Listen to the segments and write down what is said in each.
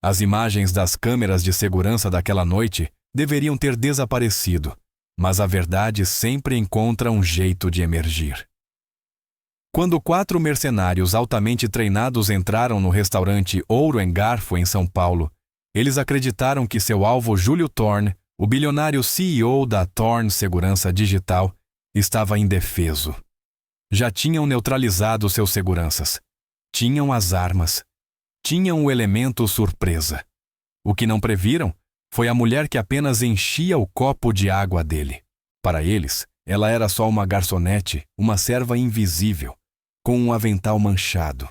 As imagens das câmeras de segurança daquela noite deveriam ter desaparecido, mas a verdade sempre encontra um jeito de emergir. Quando 4 mercenários altamente treinados entraram no restaurante Ouro em Garfo, em São Paulo, eles acreditaram que seu alvo Júlio Thorne, o bilionário CEO da Thorne Segurança Digital, estava indefeso. Já tinham neutralizado seus seguranças. Tinham as armas. Tinham o elemento surpresa. O que não previram foi a mulher que apenas enchia o copo de água dele. Para eles, ela era só uma garçonete, uma serva invisível, com um avental manchado.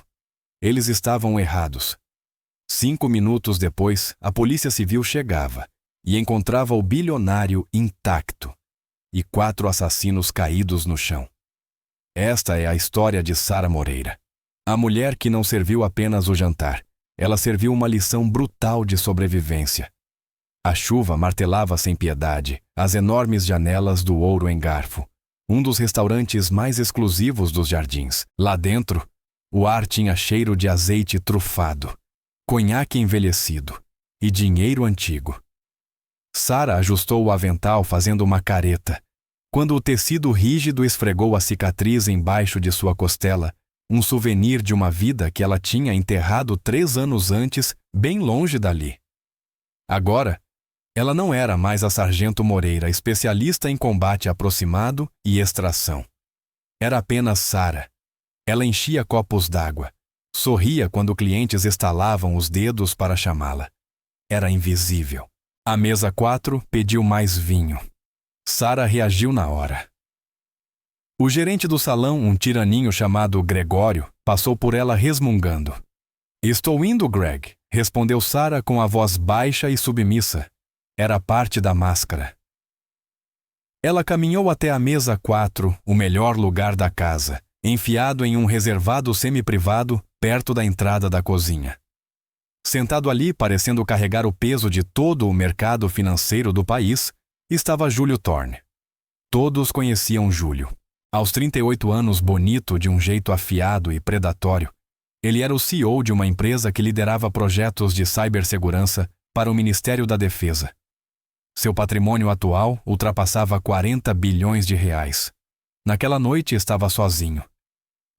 Eles estavam errados. 5 minutos depois, a Polícia Civil chegava e encontrava o bilionário intacto e 4 assassinos caídos no chão. Esta é a história de Sara Moreira. A mulher que não serviu apenas o jantar, ela serviu uma lição brutal de sobrevivência. A chuva martelava sem piedade as enormes janelas do Ouro em Garfo, um dos restaurantes mais exclusivos dos Jardins. Lá dentro, o ar tinha cheiro de azeite trufado, conhaque envelhecido e dinheiro antigo. Sara ajustou o avental fazendo uma careta. Quando o tecido rígido esfregou a cicatriz embaixo de sua costela, um souvenir de uma vida que ela tinha enterrado 3 anos antes, bem longe dali. Agora, ela não era mais a Sargento Moreira, especialista em combate aproximado e extração. Era apenas Sara. Ela enchia copos d'água. Sorria quando clientes estalavam os dedos para chamá-la. Era invisível. A mesa 4 pediu mais vinho. Sara reagiu na hora. O gerente do salão, um tiraninho chamado Gregório, passou por ela resmungando. "Estou indo, Greg", respondeu Sara com a voz baixa e submissa. Era parte da máscara. Ela caminhou até a mesa 4, o melhor lugar da casa, enfiado em um reservado semi-privado perto da entrada da cozinha. Sentado ali, parecendo carregar o peso de todo o mercado financeiro do país, estava Júlio Thorne. Todos conheciam Júlio. Aos 38 anos, bonito de um jeito afiado e predatório, ele era o CEO de uma empresa que liderava projetos de cibersegurança para o Ministério da Defesa. Seu patrimônio atual ultrapassava 40 bilhões de reais. Naquela noite estava sozinho.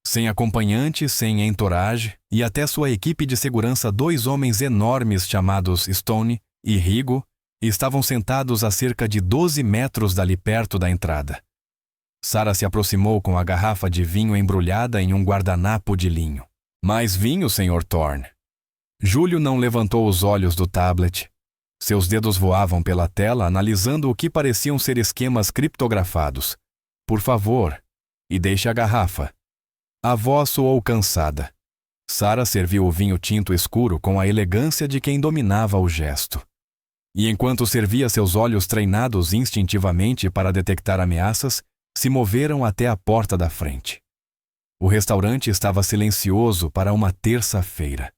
Sem acompanhante, sem entourage, e até sua equipe de segurança, 2 homens enormes chamados Stone e Rigo, estavam sentados a cerca de 12 metros dali perto da entrada. Sara se aproximou com a garrafa de vinho embrulhada em um guardanapo de linho. "Mais vinho, Sr. Thorne?" Júlio não levantou os olhos do tablet. Seus dedos voavam pela tela, analisando o que pareciam ser esquemas criptografados. "Por favor, e deixe a garrafa." A voz soou cansada. Sara serviu o vinho tinto escuro com a elegância de quem dominava o gesto. E enquanto servia, seus olhos treinados instintivamente para detectar ameaças, se moveram até a porta da frente. O restaurante estava silencioso para uma terça-feira.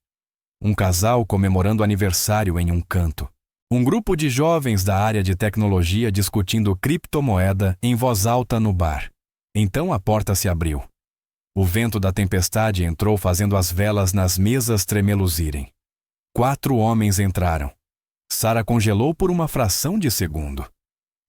Um casal comemorando aniversário em um canto. Um grupo de jovens da área de tecnologia discutindo criptomoeda em voz alta no bar. Então a porta se abriu. O vento da tempestade entrou fazendo as velas nas mesas tremeluzirem. 4 homens entraram. Sara congelou por uma fração de segundo.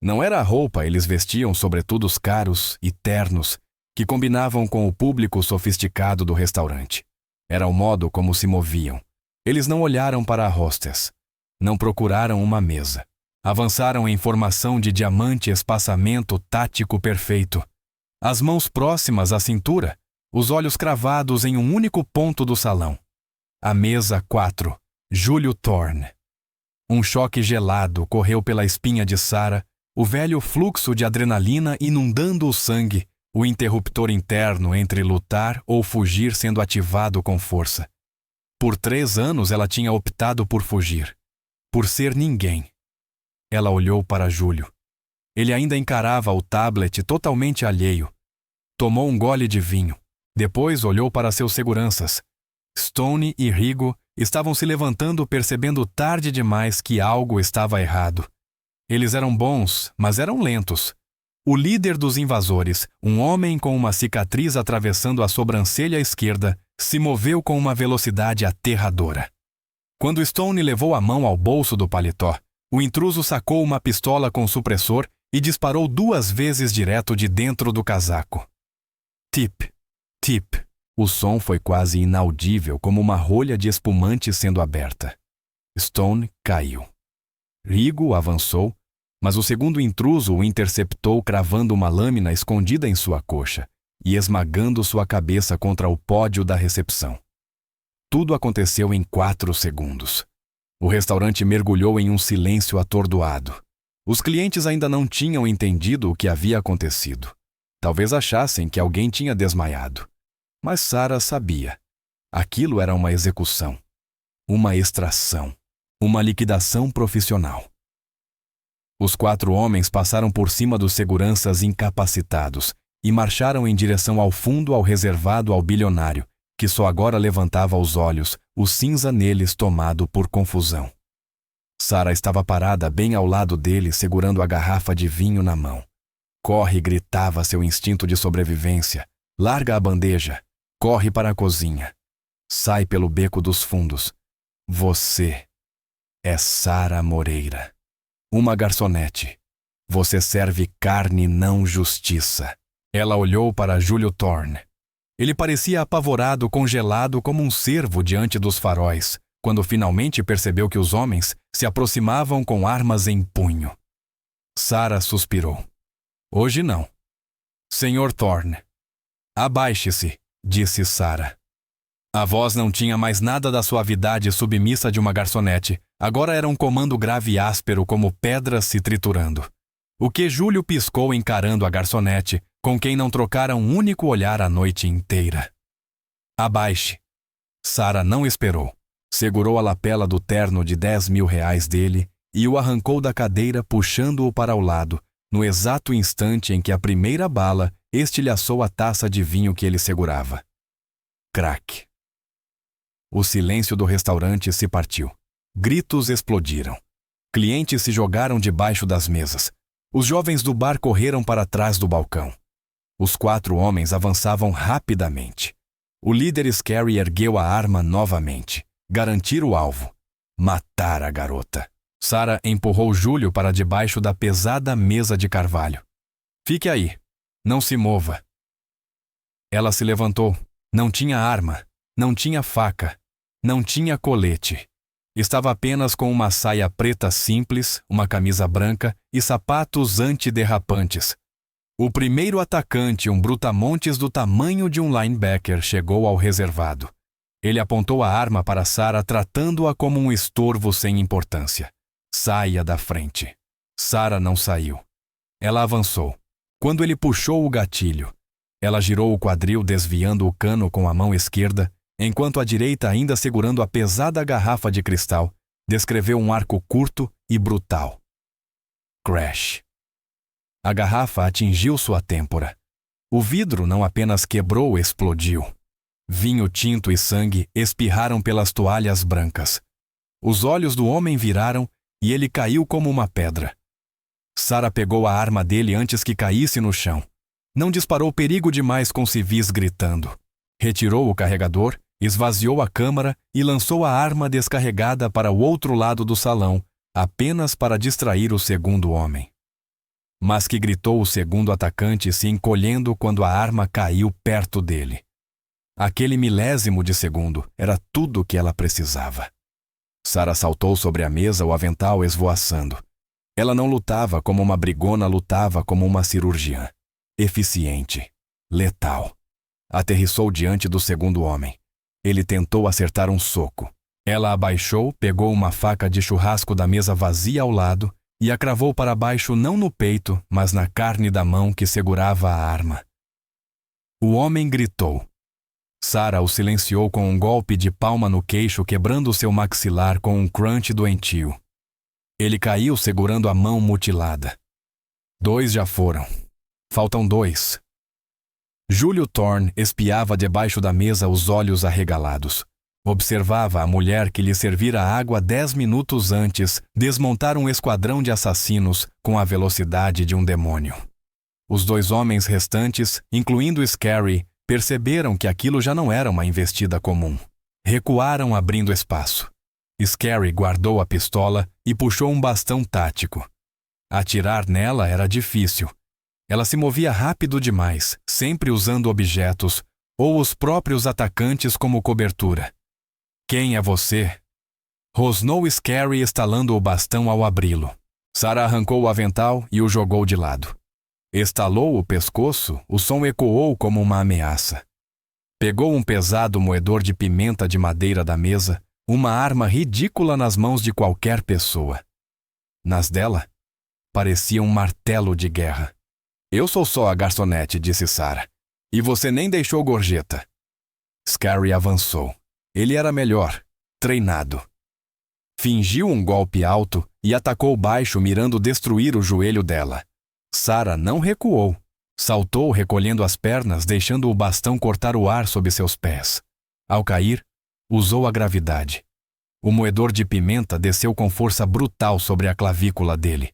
Não era a roupa, eles vestiam sobretudos caros e ternos, que combinavam com o público sofisticado do restaurante. Era o modo como se moviam. Eles não olharam para a hostess. Não procuraram uma mesa. Avançaram em formação de diamante, espaçamento tático perfeito. As mãos próximas à cintura, os olhos cravados em um único ponto do salão. A mesa 4, Júlio Thorne. Um choque gelado correu pela espinha de Sara, o velho fluxo de adrenalina inundando o sangue, o interruptor interno entre lutar ou fugir sendo ativado com força. Por 3 anos ela tinha optado por fugir, por ser ninguém. Ela olhou para Júlio. Ele ainda encarava o tablet totalmente alheio. Tomou um gole de vinho. Depois olhou para seus seguranças. Stone e Rigo estavam se levantando, percebendo tarde demais que algo estava errado. Eles eram bons, mas eram lentos. O líder dos invasores, um homem com uma cicatriz atravessando a sobrancelha esquerda, se moveu com uma velocidade aterradora. Quando Stone levou a mão ao bolso do paletó, o intruso sacou uma pistola com supressor e disparou 2 vezes direto de dentro do casaco. Tip, tip. O som foi quase inaudível, como uma rolha de espumante sendo aberta. Stone caiu. Rigo avançou, mas o segundo intruso o interceptou cravando uma lâmina escondida em sua coxa e esmagando sua cabeça contra o pódio da recepção. Tudo aconteceu em 4 segundos. O restaurante mergulhou em um silêncio atordoado. Os clientes ainda não tinham entendido o que havia acontecido. Talvez achassem que alguém tinha desmaiado. Mas Sarah sabia. Aquilo era uma execução, uma extração, uma liquidação profissional. Os 4 homens passaram por cima dos seguranças incapacitados e marcharam em direção ao fundo reservado ao bilionário, que só agora levantava os olhos, o cinza neles tomado por confusão. Sarah estava parada bem ao lado dele, segurando a garrafa de vinho na mão. Corre, gritava seu instinto de sobrevivência. Larga a bandeja. Corre para a cozinha. Sai pelo beco dos fundos. Você é Sarah Moreira. Uma garçonete. Você serve carne, não justiça. Ela olhou para Júlio Thorne. Ele parecia apavorado, congelado como um cervo diante dos faróis, quando finalmente percebeu que os homens se aproximavam com armas em punho. Sarah suspirou. Hoje não. Senhor Thorne. Abaixe-se, disse Sarah. A voz não tinha mais nada da suavidade submissa de uma garçonete. Agora era um comando grave e áspero como pedras se triturando. O que Júlio piscou encarando a garçonete, com quem não trocara um único olhar a noite inteira. Abaixe. Sarah não esperou. Segurou a lapela do terno de R$10.000 dele e o arrancou da cadeira, puxando-o para o lado, no exato instante em que a primeira bala estilhaçou a taça de vinho que ele segurava. Crack. O silêncio do restaurante se partiu. Gritos explodiram. Clientes se jogaram debaixo das mesas. Os jovens do bar correram para trás do balcão. Os 4 homens avançavam rapidamente. O líder Scary ergueu a arma novamente. Garantir o alvo. Matar a garota. Sarah empurrou Júlio para debaixo da pesada mesa de carvalho. Fique aí. Não se mova. Ela se levantou. Não tinha arma. Não tinha faca. Não tinha colete. Estava apenas com uma saia preta simples, uma camisa branca e sapatos antiderrapantes. O primeiro atacante, um brutamontes do tamanho de um linebacker, chegou ao reservado. Ele apontou a arma para Sarah, tratando-a como um estorvo sem importância. Saia da frente. Sarah não saiu. Ela avançou. Quando ele puxou o gatilho, ela girou o quadril, desviando o cano com a mão esquerda, enquanto a direita, ainda segurando a pesada garrafa de cristal, descreveu um arco curto e brutal. Crash. A garrafa atingiu sua têmpora. O vidro não apenas quebrou, explodiu. Vinho tinto e sangue espirraram pelas toalhas brancas. Os olhos do homem viraram e ele caiu como uma pedra. Sarah pegou a arma dele antes que caísse no chão. Não disparou perigo demais com civis gritando. Retirou o carregador, esvaziou a câmara e lançou a arma descarregada para o outro lado do salão, apenas para distrair o segundo homem. Mas que gritou o segundo atacante, se encolhendo quando a arma caiu perto dele. Aquele milésimo de segundo era tudo o que ela precisava. Sarah saltou sobre a mesa, o avental esvoaçando. Ela não lutava como uma brigona, lutava como uma cirurgiã. Eficiente. Letal. Aterrissou diante do segundo homem. Ele tentou acertar um soco. Ela abaixou, pegou uma faca de churrasco da mesa vazia ao lado e a cravou para baixo, não no peito, mas na carne da mão que segurava a arma. O homem gritou. Sarah o silenciou com um golpe de palma no queixo, quebrando seu maxilar com um crunch doentio. Ele caiu segurando a mão mutilada. 2 já foram. Faltam 2. Júlio Thorne espiava debaixo da mesa, os olhos arregalados. Observava a mulher que lhe servira água 10 minutos antes desmontar um esquadrão de assassinos com a velocidade de um demônio. Os 2 homens restantes, incluindo Scary, perceberam que aquilo já não era uma investida comum. Recuaram, abrindo espaço. Scary guardou a pistola e puxou um bastão tático. Atirar nela era difícil. Ela se movia rápido demais, sempre usando objetos ou os próprios atacantes como cobertura. Quem é você? Rosnou Scary estalando o bastão ao abri-lo. Sarah arrancou o avental e o jogou de lado. Estalou o pescoço, o som ecoou como uma ameaça. Pegou um pesado moedor de pimenta de madeira da mesa, uma arma ridícula nas mãos de qualquer pessoa. Nas dela, parecia um martelo de guerra. Eu sou só a garçonete, disse Sarah. E você nem deixou gorjeta. Scary avançou. Ele era melhor, treinado. Fingiu um golpe alto e atacou baixo, mirando destruir o joelho dela. Sarah não recuou. Saltou recolhendo as pernas, deixando o bastão cortar o ar sob seus pés. Ao cair, usou a gravidade. O moedor de pimenta desceu com força brutal sobre a clavícula dele.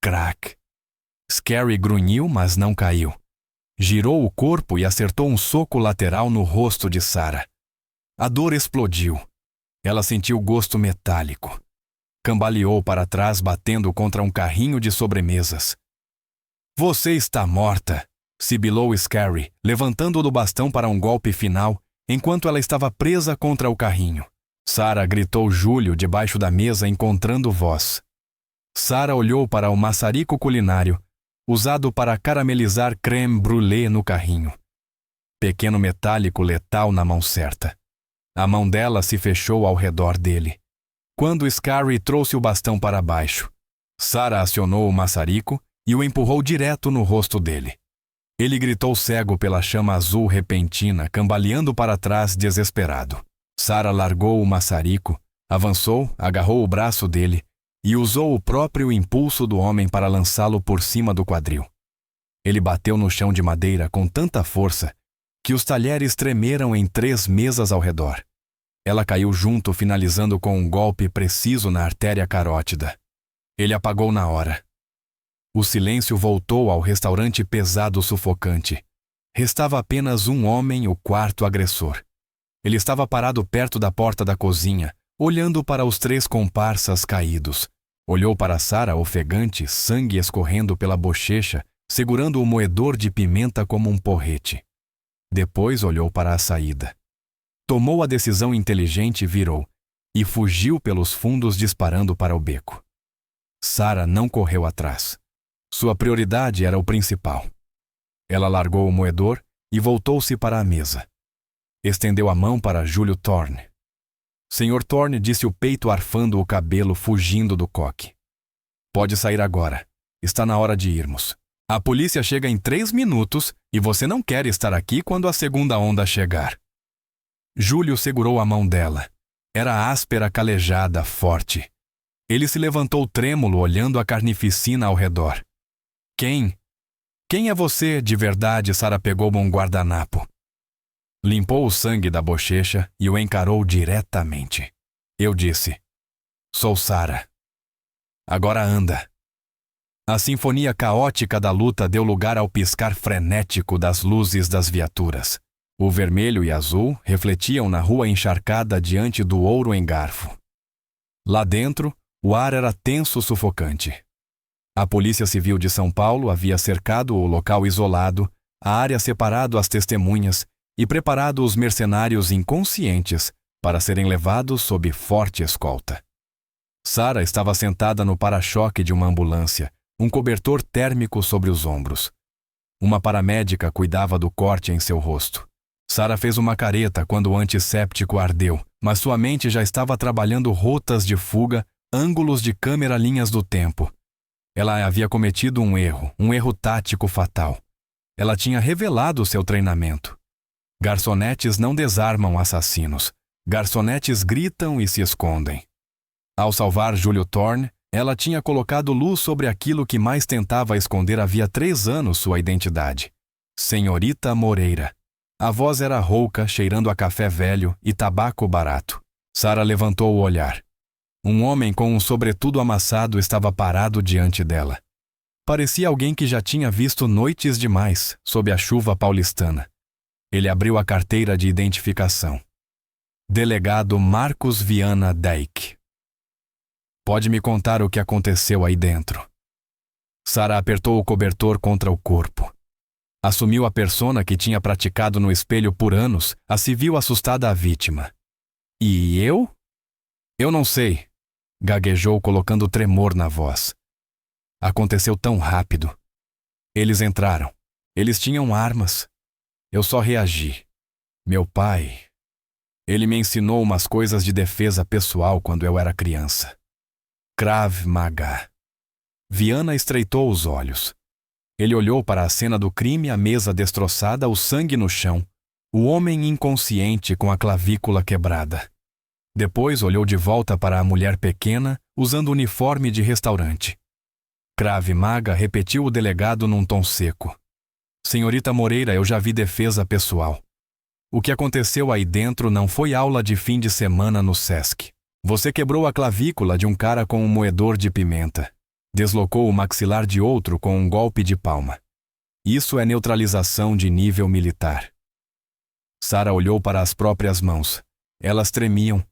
Crack! Scary grunhiu, mas não caiu. Girou o corpo e acertou um soco lateral no rosto de Sarah. A dor explodiu. Ela sentiu gosto metálico. Cambaleou para trás, batendo contra um carrinho de sobremesas. Você está morta, sibilou Scary, levantando do bastão para um golpe final, enquanto ela estava presa contra o carrinho. Sarah gritou Júlio debaixo da mesa, encontrando voz. Sarah olhou para o maçarico culinário, usado para caramelizar crème brûlée no carrinho. Pequeno metálico letal na mão certa. A mão dela se fechou ao redor dele. Quando Scary trouxe o bastão para baixo, Sarah acionou o maçarico e o empurrou direto no rosto dele. Ele gritou cego pela chama azul repentina, cambaleando para trás desesperado. Sarah largou o maçarico, avançou, agarrou o braço dele e usou o próprio impulso do homem para lançá-lo por cima do quadril. Ele bateu no chão de madeira com tanta força que os talheres tremeram em 3 mesas ao redor. Ela caiu junto, finalizando com um golpe preciso na artéria carótida. Ele apagou na hora. O silêncio voltou ao restaurante pesado sufocante. Restava apenas um homem, o quarto agressor. Ele estava parado perto da porta da cozinha, olhando para os 3 comparsas caídos. Olhou para Sarah ofegante, sangue escorrendo pela bochecha, segurando o moedor de pimenta como um porrete. Depois olhou para a saída. Tomou a decisão inteligente e virou, e fugiu pelos fundos disparando para o beco. Sarah não correu atrás. Sua prioridade era o principal. Ela largou o moedor e voltou-se para a mesa. Estendeu a mão para Júlio Thorne. Sr. Thorne, disse o peito arfando o cabelo, fugindo do coque. Pode sair agora. Está na hora de irmos. A polícia chega em 3 minutos e você não quer estar aqui quando a segunda onda chegar. Júlio segurou a mão dela. Era áspera, calejada, forte. Ele se levantou trêmulo, olhando a carnificina ao redor. Quem é você, de verdade? Sarah pegou um guardanapo. Limpou o sangue da bochecha e o encarou diretamente. Eu disse, sou Sarah. Agora anda. A sinfonia caótica da luta deu lugar ao piscar frenético das luzes das viaturas. O vermelho e azul refletiam na rua encharcada diante do ouro em garfo. Lá dentro, o ar era tenso, sufocante. A Polícia Civil de São Paulo havia cercado o local isolado, a área separado as testemunhas e preparado os mercenários inconscientes para serem levados sob forte escolta. Sarah estava sentada no para-choque de uma ambulância, um cobertor térmico sobre os ombros. Uma paramédica cuidava do corte em seu rosto. Sarah fez uma careta quando o antisséptico ardeu, mas sua mente já estava trabalhando rotas de fuga, ângulos de câmera, linhas do tempo. Ela havia cometido um erro tático fatal. Ela tinha revelado seu treinamento. Garçonetes não desarmam assassinos. Garçonetes gritam e se escondem. Ao salvar Júlio Thorne, ela tinha colocado luz sobre aquilo que mais tentava esconder havia 3 anos sua identidade. Senhorita Moreira. A voz era rouca, cheirando a café velho e tabaco barato. Sarah levantou o olhar. Um homem com um sobretudo amassado estava parado diante dela. Parecia alguém que já tinha visto noites demais, sob a chuva paulistana. Ele abriu a carteira de identificação. Delegado Marcos Viana Dijk. Pode me contar o que aconteceu aí dentro? Sara apertou o cobertor contra o corpo. Assumiu a persona que tinha praticado no espelho por anos, a se viu assustada a vítima. E eu? Eu não sei, gaguejou colocando tremor na voz. Aconteceu tão rápido. Eles entraram. Eles tinham armas. Eu só reagi. Meu pai... Ele me ensinou umas coisas de defesa pessoal quando eu era criança. Krav Maga. Viana estreitou os olhos. Ele olhou para a cena do crime, a mesa destroçada, o sangue no chão, o homem inconsciente com a clavícula quebrada. Depois olhou de volta para a mulher pequena, usando uniforme de restaurante. Krav Maga repetiu o delegado num tom seco. Senhorita Moreira, eu já vi defesa pessoal. O que aconteceu aí dentro não foi aula de fim de semana no SESC. Você quebrou a clavícula de um cara com um moedor de pimenta. Deslocou o maxilar de outro com um golpe de palma. Isso é neutralização de nível militar. Sara olhou para as próprias mãos. Elas tremiam.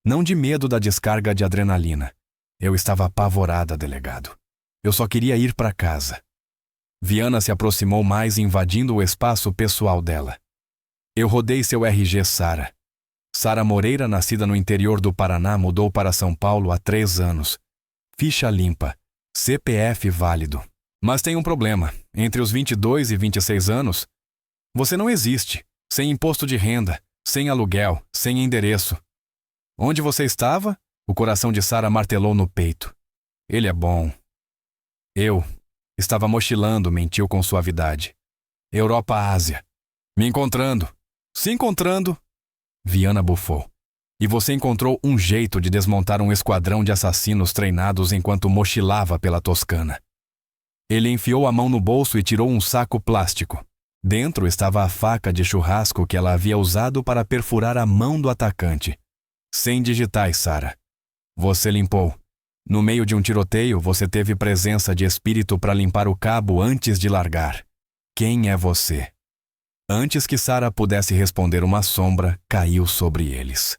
Não de medo da descarga de adrenalina. Eu estava apavorada, delegado. Eu só queria ir para casa. Viana se aproximou mais, invadindo o espaço pessoal dela. Eu rodei seu RG, Sara. Sara Moreira, nascida no interior do Paraná, mudou para São Paulo há 3 anos. Ficha limpa. CPF válido. Mas tem um problema. Entre os 22 e 26 anos, você não existe. Sem imposto de renda, sem aluguel, sem endereço. Onde você estava? O coração de Sara martelou no peito. Ele é bom. Eu estava mochilando, mentiu com suavidade. Europa-Ásia. Me encontrando. Se encontrando. Viana bufou. E você encontrou um jeito de desmontar um esquadrão de assassinos treinados enquanto mochilava pela Toscana. Ele enfiou a mão no bolso e tirou um saco plástico. Dentro estava a faca de churrasco que ela havia usado para perfurar a mão do atacante. 100 digitais, Sara. Você limpou. No meio de um tiroteio, você teve presença de espírito para limpar o cabo antes de largar. Quem é você? Antes que Sara pudesse responder, uma sombra caiu sobre eles.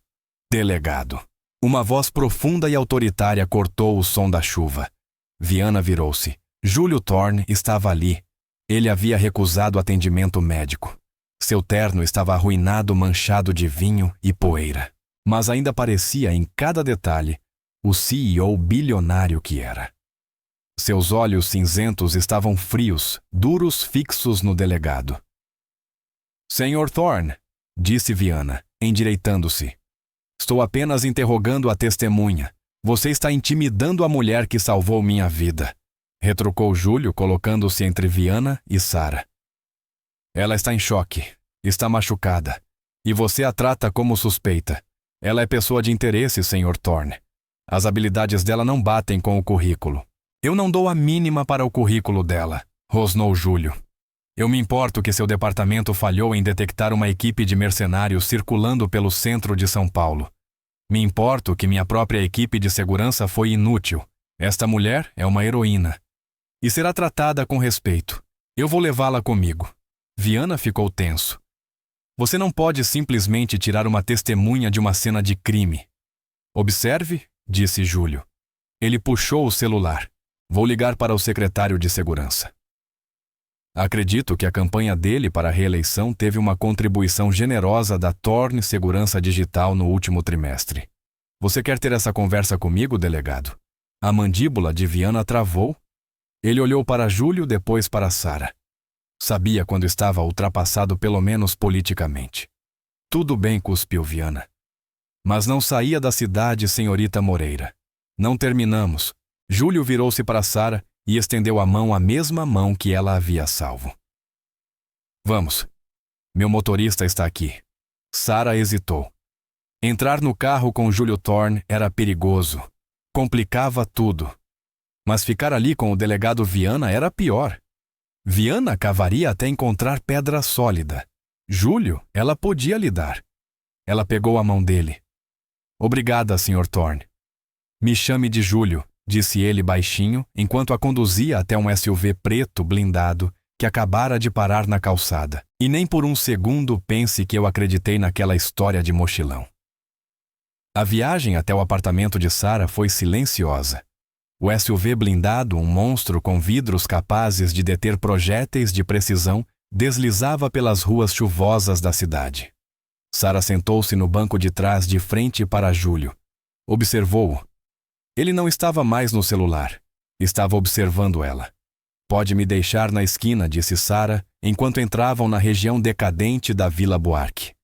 Delegado. Uma voz profunda e autoritária cortou o som da chuva. Viana virou-se. Júlio Thorne estava ali. Ele havia recusado atendimento médico. Seu terno estava arruinado, manchado de vinho e poeira. Mas ainda parecia, em cada detalhe, o CEO bilionário que era. Seus olhos cinzentos estavam frios, duros, fixos no delegado. Senhor Thorne, disse Viana, endireitando-se. Estou apenas interrogando a testemunha. Você está intimidando a mulher que salvou minha vida, retrucou Júlio, colocando-se entre Viana e Sara. Ela está em choque, está machucada, e você a trata como suspeita. Ela é pessoa de interesse, Sr. Thorne. As habilidades dela não batem com o currículo. Eu não dou a mínima para o currículo dela, rosnou Júlio. Eu me importo que seu departamento falhou em detectar uma equipe de mercenários circulando pelo centro de São Paulo. Me importo que minha própria equipe de segurança foi inútil. Esta mulher é uma heroína. E será tratada com respeito. Eu vou levá-la comigo. Viana ficou tenso. Você não pode simplesmente tirar uma testemunha de uma cena de crime. Observe, disse Júlio. Ele puxou o celular. Vou ligar para o secretário de segurança. Acredito que a campanha dele para a reeleição teve uma contribuição generosa da Thorne Segurança Digital no último trimestre. Você quer ter essa conversa comigo, delegado? A mandíbula de Viana travou. Ele olhou para Júlio, depois para Sara. Sabia quando estava ultrapassado, pelo menos politicamente. Tudo bem, cuspiu Viana. Mas não saía da cidade, senhorita Moreira. Não terminamos. Júlio virou-se para Sara e estendeu a mão, a mesma mão que ela havia salvo. Vamos. Meu motorista está aqui. Sara hesitou. Entrar no carro com Júlio Thorne era perigoso. Complicava tudo. Mas ficar ali com o delegado Viana era pior. Viana cavaria até encontrar pedra sólida. Júlio, ela podia lidar. Ela pegou a mão dele. Obrigada, Sr. Thorne. Me chame de Júlio, disse ele baixinho, enquanto a conduzia até um SUV preto blindado que acabara de parar na calçada. E nem por um segundo pense que eu acreditei naquela história de mochilão. A viagem até o apartamento de Sara foi silenciosa. O SUV blindado, um monstro com vidros capazes de deter projéteis de precisão, deslizava pelas ruas chuvosas da cidade. Sara sentou-se no banco de trás de frente para Júlio. Observou-o. Ele não estava mais no celular. Estava observando ela. Pode me deixar na esquina, disse Sara, enquanto entravam na região decadente da Vila Buarque.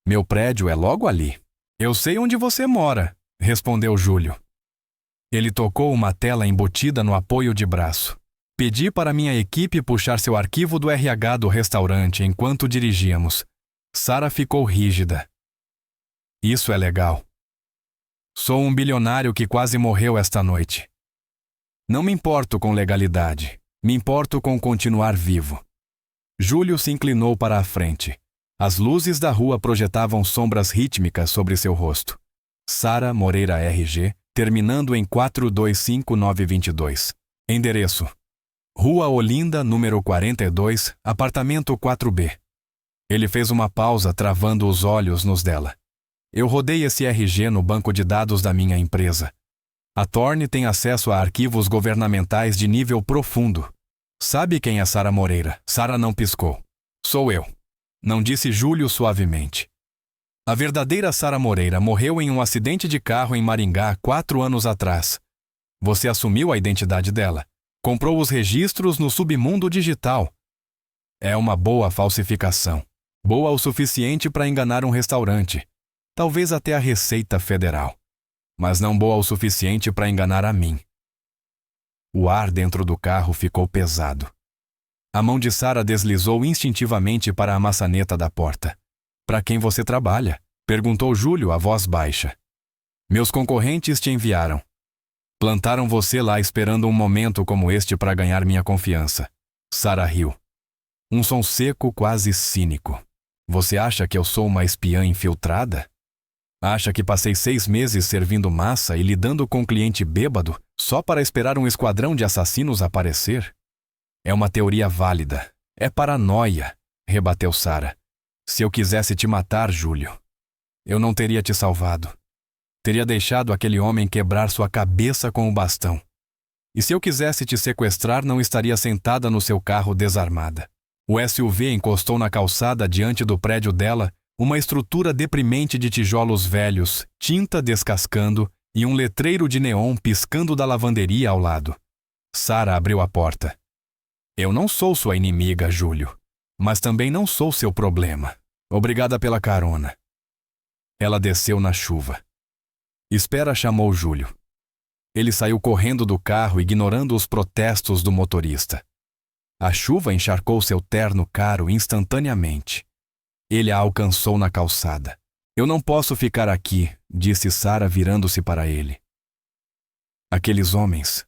Meu prédio é logo ali. Eu sei onde você mora, respondeu Júlio. Ele tocou uma tela embutida no apoio de braço. Pedi para minha equipe puxar seu arquivo do RH do restaurante enquanto dirigíamos. Sara ficou rígida. Isso é legal. Sou um bilionário que quase morreu esta noite. Não me importo com legalidade. Me importo com continuar vivo. Júlio se inclinou para a frente. As luzes da rua projetavam sombras rítmicas sobre seu rosto. Sara Moreira RG, terminando em 425922. Endereço: Rua Olinda, número 42, apartamento 4B. Ele fez uma pausa, travando os olhos nos dela. Eu rodei esse RG no banco de dados da minha empresa. A Thorne tem acesso a arquivos governamentais de nível profundo. Sabe quem é Sara Moreira? Sara não piscou. Sou eu. Não disse Júlio suavemente. A verdadeira Sara Moreira morreu em um acidente de carro em Maringá 4 anos atrás. Você assumiu a identidade dela. Comprou os registros no submundo digital. É uma boa falsificação. Boa o suficiente para enganar um restaurante. Talvez até a Receita Federal. Mas não boa o suficiente para enganar a mim. O ar dentro do carro ficou pesado. A mão de Sara deslizou instintivamente para a maçaneta da porta. Para quem você trabalha? Perguntou Júlio, a voz baixa. Meus concorrentes te enviaram. Plantaram você lá esperando um momento como este para ganhar minha confiança. Sara riu. Um som seco, quase cínico. Você acha que eu sou uma espiã infiltrada? Acha que passei 6 meses servindo massa e lidando com um cliente bêbado só para esperar um esquadrão de assassinos aparecer? É uma teoria válida. É paranoia, rebateu Sara. Se eu quisesse te matar, Júlio, eu não teria te salvado. Teria deixado aquele homem quebrar sua cabeça com o bastão. E se eu quisesse te sequestrar, não estaria sentada no seu carro desarmada. O SUV encostou na calçada diante do prédio dela, uma estrutura deprimente de tijolos velhos, tinta descascando e um letreiro de neon piscando da lavanderia ao lado. Sara abriu a porta. Eu não sou sua inimiga, Júlio, mas também não sou seu problema. Obrigada pela carona. Ela desceu na chuva. Espera, chamou Júlio. Ele saiu correndo do carro, ignorando os protestos do motorista. A chuva encharcou seu terno caro instantaneamente. Ele a alcançou na calçada. Eu não posso ficar aqui, disse Sara, virando-se para ele. Aqueles homens.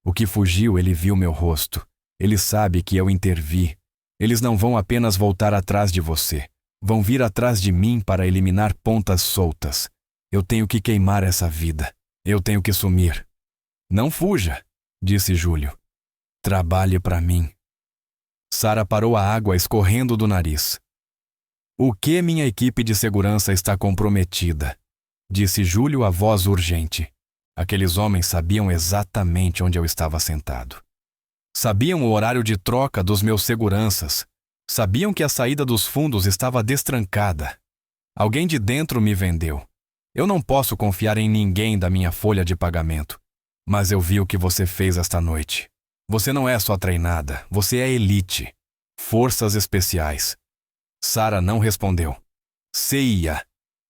O que fugiu, ele viu meu rosto. Ele sabe que eu intervi. Eles não vão apenas voltar atrás de você. Vão vir atrás de mim para eliminar pontas soltas. Eu tenho que queimar essa vida. Eu tenho que sumir. Não fuja, disse Júlio. Trabalhe para mim. Sara parou a água escorrendo do nariz. O que minha equipe de segurança está comprometida? Disse Júlio, a voz urgente. Aqueles homens sabiam exatamente onde eu estava sentado. Sabiam o horário de troca dos meus seguranças. Sabiam que a saída dos fundos estava destrancada. Alguém de dentro me vendeu. Eu não posso confiar em ninguém da minha folha de pagamento. Mas eu vi o que você fez esta noite. Você não é só treinada, você é elite. Forças especiais. Sara não respondeu. CIA.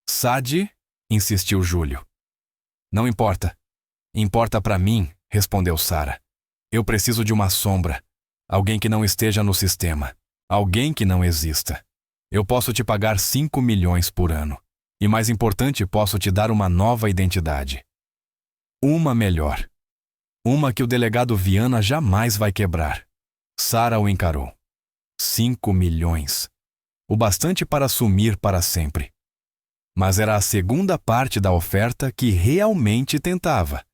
SAD? Insistiu Júlio. Não importa. Importa para mim, respondeu Sara. Eu preciso de uma sombra. Alguém que não esteja no sistema. Alguém que não exista. Eu posso te pagar 5 milhões por ano. E mais importante, posso te dar uma nova identidade. Uma melhor. Uma que o delegado Viana jamais vai quebrar. Sara o encarou. 5 milhões. O bastante para sumir para sempre. Mas era a segunda parte da oferta que realmente tentava.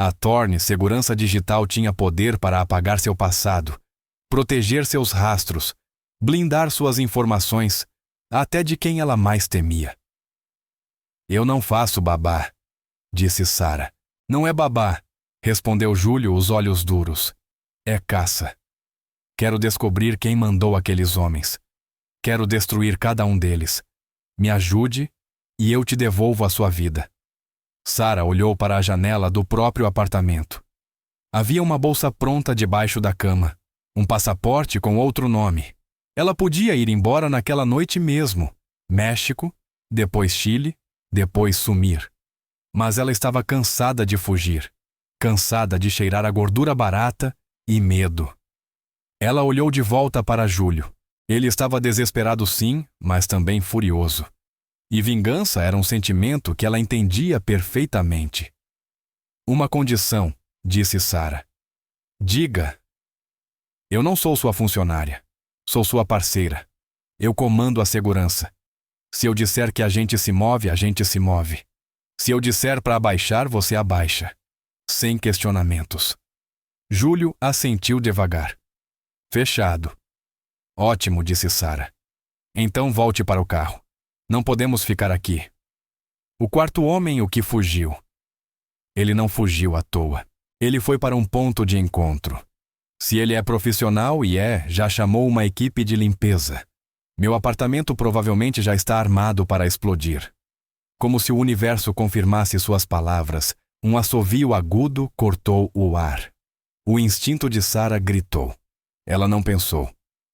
A Thorne Segurança Digital tinha poder para apagar seu passado, proteger seus rastros, blindar suas informações, até de quem ela mais temia. Eu não faço babá, disse Sara. Não é babá, respondeu Júlio, os olhos duros. É caça. Quero descobrir quem mandou aqueles homens. Quero destruir cada um deles. Me ajude e eu te devolvo a sua vida. Sara olhou para a janela do próprio apartamento. Havia uma bolsa pronta debaixo da cama, um passaporte com outro nome. Ela podia ir embora naquela noite mesmo. México, depois Chile, depois sumir. Mas ela estava cansada de fugir, cansada de cheirar a gordura barata e medo. Ela olhou de volta para Júlio. Ele estava desesperado sim, mas também furioso. E vingança era um sentimento que ela entendia perfeitamente. Uma condição, disse Sara. Diga. Eu não sou sua funcionária. Sou sua parceira. Eu comando a segurança. Se eu disser que a gente se move, a gente se move. Se eu disser para abaixar, você abaixa. Sem questionamentos. Júlio assentiu devagar. Fechado. Ótimo, disse Sara. Então volte para o carro. Não podemos ficar aqui. O quarto homem, o que fugiu. Ele não fugiu à toa. Ele foi para um ponto de encontro. Se ele é profissional e já chamou uma equipe de limpeza. Meu apartamento provavelmente já está armado para explodir. Como se o universo confirmasse suas palavras, um assovio agudo cortou o ar. O instinto de Sara gritou. Ela não pensou.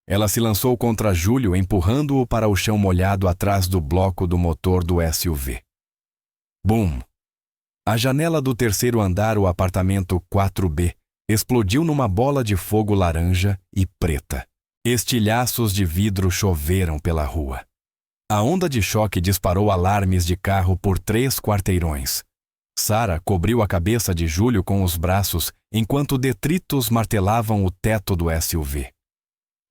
Ela se lançou contra Júlio, empurrando-o para o chão molhado atrás do bloco do motor do SUV. Bum! A janela do terceiro andar, o apartamento 4B, explodiu numa bola de fogo laranja e preta. Estilhaços de vidro choveram pela rua. A onda de choque disparou alarmes de carro por 3 quarteirões. Sara cobriu a cabeça de Júlio com os braços enquanto detritos martelavam o teto do SUV.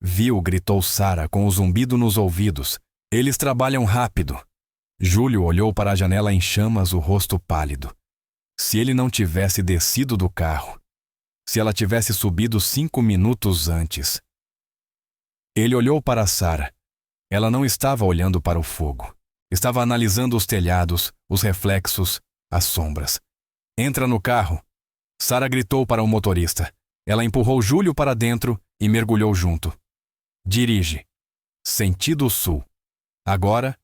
Viu, gritou Sara com o zumbido nos ouvidos. Eles trabalham rápido. Júlio olhou para a janela em chamas, o rosto pálido. Se ele não tivesse descido do carro. Se ela tivesse subido 5 minutos antes. Ele olhou para Sara. Ela não estava olhando para o fogo. Estava analisando os telhados, os reflexos, as sombras. Entra no carro. Sara gritou para o motorista. Ela empurrou Júlio para dentro e mergulhou junto. Dirige. Sentido sul. Agora,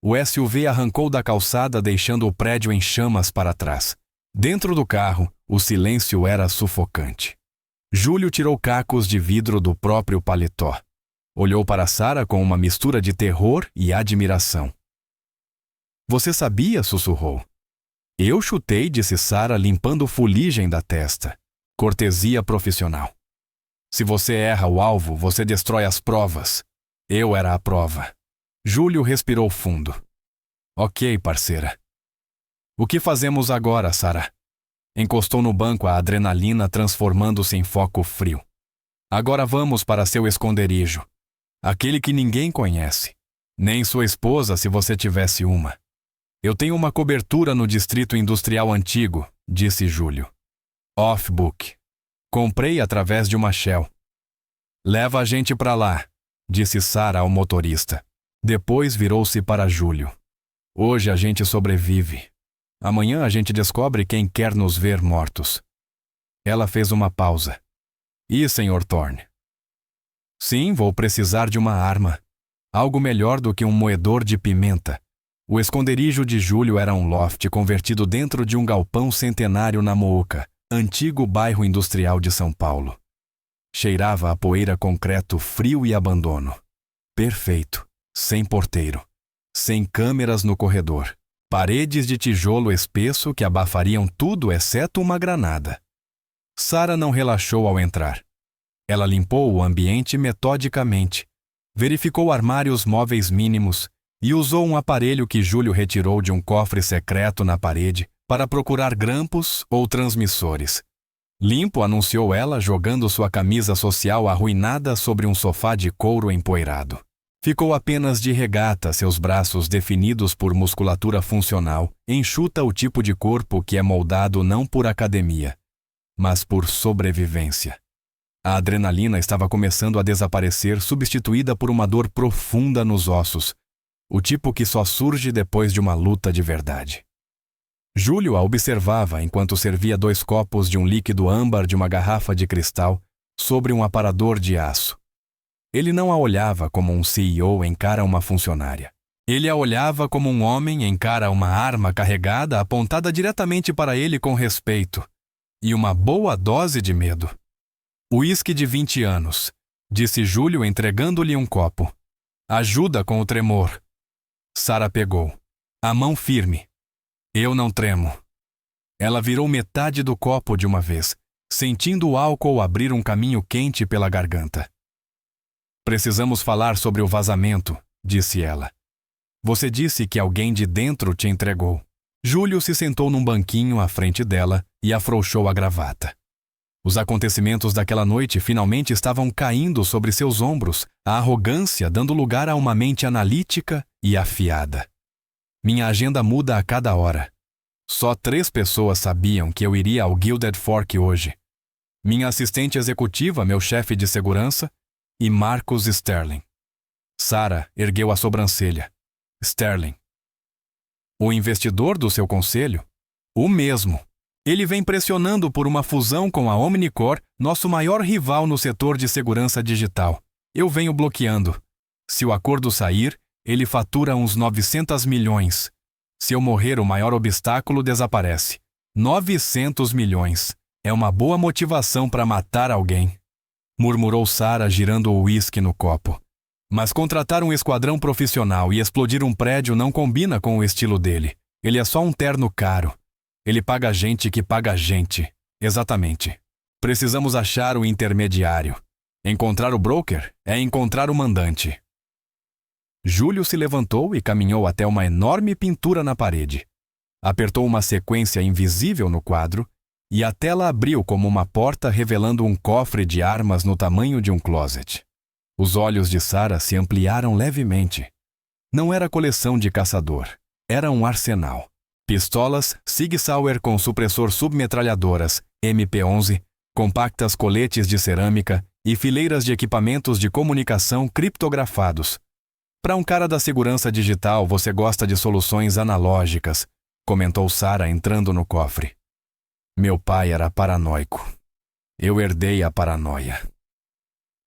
o SUV arrancou da calçada, deixando o prédio em chamas para trás. Dentro do carro, o silêncio era sufocante. Júlio tirou cacos de vidro do próprio paletó. Olhou para Sara com uma mistura de terror e admiração. Você sabia? Sussurrou. Eu chutei, disse Sara, limpando fuligem da testa. Cortesia profissional. Se você erra o alvo, você destrói as provas. Eu era a prova. Júlio respirou fundo. Ok, parceira. O que fazemos agora, Sara? Encostou no banco, a adrenalina transformando-se em foco frio. Agora vamos para seu esconderijo. Aquele que ninguém conhece. Nem sua esposa, se você tivesse uma. Eu tenho uma cobertura no distrito industrial antigo, disse Júlio. Off-book. Comprei através de uma Shell. Leva a gente para lá, disse Sara ao motorista. Depois virou-se para Júlio. Hoje a gente sobrevive. Amanhã a gente descobre quem quer nos ver mortos. Ela fez uma pausa. E, Sr. Thorne? Sim, vou precisar de uma arma. Algo melhor do que um moedor de pimenta. O esconderijo de Júlio era um loft convertido dentro de um galpão centenário na Mooca, antigo bairro industrial de São Paulo. Cheirava a poeira, concreto frio e abandono. Perfeito, sem porteiro, sem câmeras no corredor. Paredes de tijolo espesso que abafariam tudo exceto uma granada. Sara não relaxou ao entrar. Ela limpou o ambiente metodicamente, verificou armários móveis mínimos e usou um aparelho que Júlio retirou de um cofre secreto na parede para procurar grampos ou transmissores. Limpo, anunciou ela, jogando sua camisa social arruinada sobre um sofá de couro empoeirado. Ficou apenas de regata, seus braços definidos por musculatura funcional, enxuta, o tipo de corpo que é moldado não por academia, mas por sobrevivência. A adrenalina estava começando a desaparecer, substituída por uma dor profunda nos ossos, O tipo que só surge depois de uma luta de verdade. Júlio a observava enquanto servia 2 copos de um líquido âmbar de uma garrafa de cristal sobre um aparador de aço. Ele não a olhava como um CEO encara uma funcionária. Ele a olhava como um homem encara uma arma carregada apontada diretamente para ele com respeito e uma boa dose de medo. Uísque de 20 anos, disse Júlio entregando-lhe um copo. Ajuda com o tremor. Sarah pegou. A mão firme. Eu não tremo. Ela virou metade do copo de uma vez, sentindo o álcool abrir um caminho quente pela garganta. Precisamos falar sobre o vazamento, disse ela. Você disse que alguém de dentro te entregou. Júlio se sentou num banquinho à frente dela e afrouxou a gravata. Os acontecimentos daquela noite finalmente estavam caindo sobre seus ombros, a arrogância dando lugar a uma mente analítica e afiada. Minha agenda muda a cada hora. Só 3 pessoas sabiam que eu iria ao Gilded Fork hoje. Minha assistente executiva, meu chefe de segurança, e Marcus Sterling. Sarah ergueu a sobrancelha. Sterling. O investidor do seu conselho? O mesmo. Ele vem pressionando por uma fusão com a Omnicore, nosso maior rival no setor de segurança digital. Eu venho bloqueando. Se o acordo sair, ele fatura uns 900 milhões. Se eu morrer, o maior obstáculo desaparece. 900 milhões. É uma boa motivação para matar alguém. Murmurou Sarah girando o uísque no copo. Mas contratar um esquadrão profissional e explodir um prédio não combina com o estilo dele. Ele é só um terno caro. Ele paga gente que paga gente. Exatamente. Precisamos achar o intermediário. Encontrar o broker é encontrar o mandante. Júlio se levantou e caminhou até uma enorme pintura na parede. Apertou uma sequência invisível no quadro e a tela abriu como uma porta revelando um cofre de armas no tamanho de um closet. Os olhos de Sarah se ampliaram levemente. Não era coleção de caçador. Era um arsenal. Pistolas Sig Sauer com supressor submetralhadoras, MP11, compactas coletes de cerâmica e fileiras de equipamentos de comunicação criptografados. Para um cara da segurança digital, você gosta de soluções analógicas, comentou Sarah entrando no cofre. Meu pai era paranoico. Eu herdei a paranoia.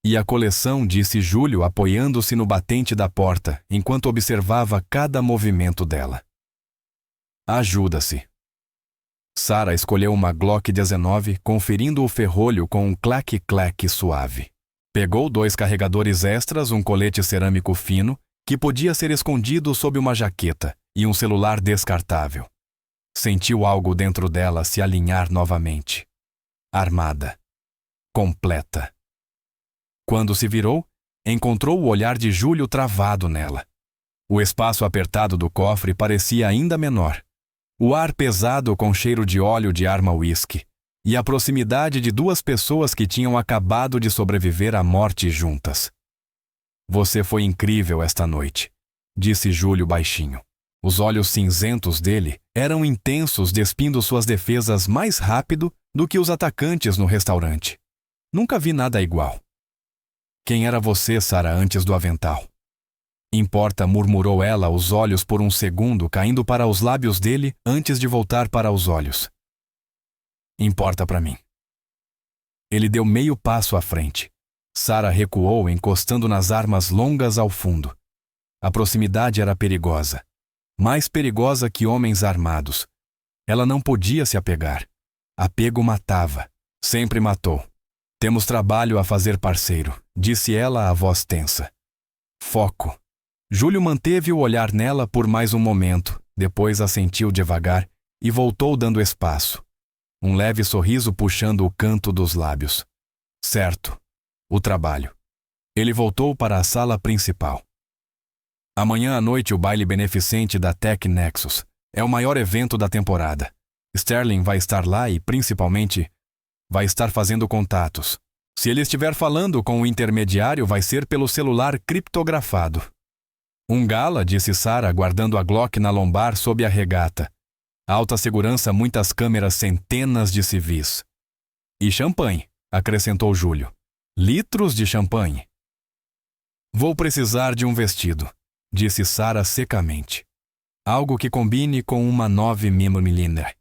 E a coleção, disse Júlio, apoiando-se no batente da porta, enquanto observava cada movimento dela. Ajuda-se. Sarah escolheu uma Glock 19, conferindo o ferrolho com um clac-clac suave. Pegou 2 carregadores extras, um colete cerâmico fino, que podia ser escondido sob uma jaqueta, e um celular descartável. Sentiu algo dentro dela se alinhar novamente. Armada. Completa. Quando se virou, encontrou o olhar de Júlio travado nela. O espaço apertado do cofre parecia ainda menor. O ar pesado com cheiro de óleo de arma uísque. E a proximidade de 2 pessoas que tinham acabado de sobreviver à morte juntas. Você foi incrível esta noite, disse Júlio baixinho. Os olhos cinzentos dele eram intensos, despindo suas defesas mais rápido do que os atacantes no restaurante. Nunca vi nada igual. Quem era você, Sarah, antes do avental? Importa, murmurou ela, os olhos por um segundo caindo para os lábios dele antes de voltar para os olhos. Importa para mim. Ele deu meio passo à frente. Sarah recuou, encostando nas armas longas ao fundo. A proximidade era perigosa. Mais perigosa que homens armados. Ela não podia se apegar. Apego matava. Sempre matou. Temos trabalho a fazer, parceiro, disse ela, a voz tensa. Foco. Júlio manteve o olhar nela por mais um momento, depois assentiu devagar e voltou dando espaço. Um leve sorriso puxando o canto dos lábios. Certo. O trabalho. Ele voltou para a sala principal. Amanhã à noite o baile beneficente da Tech Nexus. É o maior evento da temporada. Sterling vai estar lá e, principalmente, vai estar fazendo contatos. Se ele estiver falando com o intermediário, vai ser pelo celular criptografado. Um gala, disse Sarah, guardando a Glock na lombar sob a regata. Alta segurança, muitas câmeras, centenas de civis. E champanhe, acrescentou Júlio. Litros de champanhe. Vou precisar de um vestido. disse Sara secamente. Algo que combine com uma 9mm.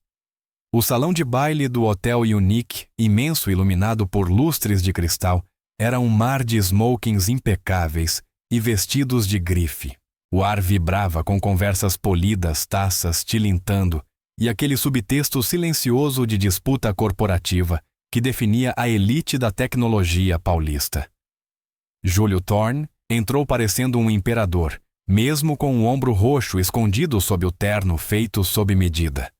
O salão de baile do Hotel Unique, imenso, iluminado por lustres de cristal, era um mar de smokings impecáveis e vestidos de grife. O ar vibrava com conversas polidas, taças tilintando e aquele subtexto silencioso de disputa corporativa que definia a elite da tecnologia paulista. Júlio Thorne entrou parecendo um imperador, mesmo com o ombro roxo escondido sob o terno feito sob medida.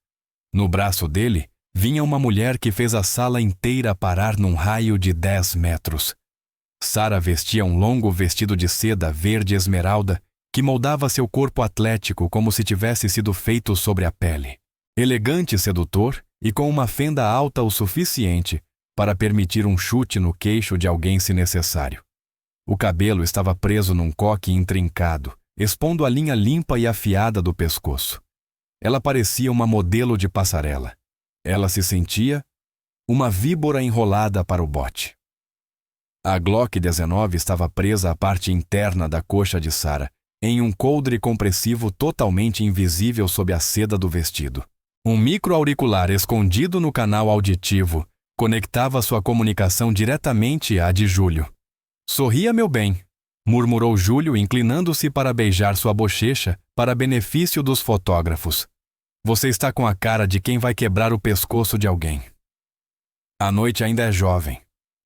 No braço dele, vinha uma mulher que fez a sala inteira parar num raio de 10 metros. Sara vestia um longo vestido de seda verde esmeralda que moldava seu corpo atlético como se tivesse sido feito sobre a pele. Elegante e sedutor e com uma fenda alta o suficiente para permitir um chute no queixo de alguém se necessário. O cabelo estava preso num coque intrincado, expondo a linha limpa e afiada do pescoço. Ela parecia uma modelo de passarela. Ela se sentia uma víbora enrolada para o bote. A Glock 19 estava presa à parte interna da coxa de Sara, em um coldre compressivo totalmente invisível sob a seda do vestido. Um micro-auricular escondido no canal auditivo conectava sua comunicação diretamente à de Júlio. "Sorria, meu bem", murmurou Júlio, inclinando-se para beijar sua bochecha para benefício dos fotógrafos. "Você está com a cara de quem vai quebrar o pescoço de alguém." "A noite ainda é jovem",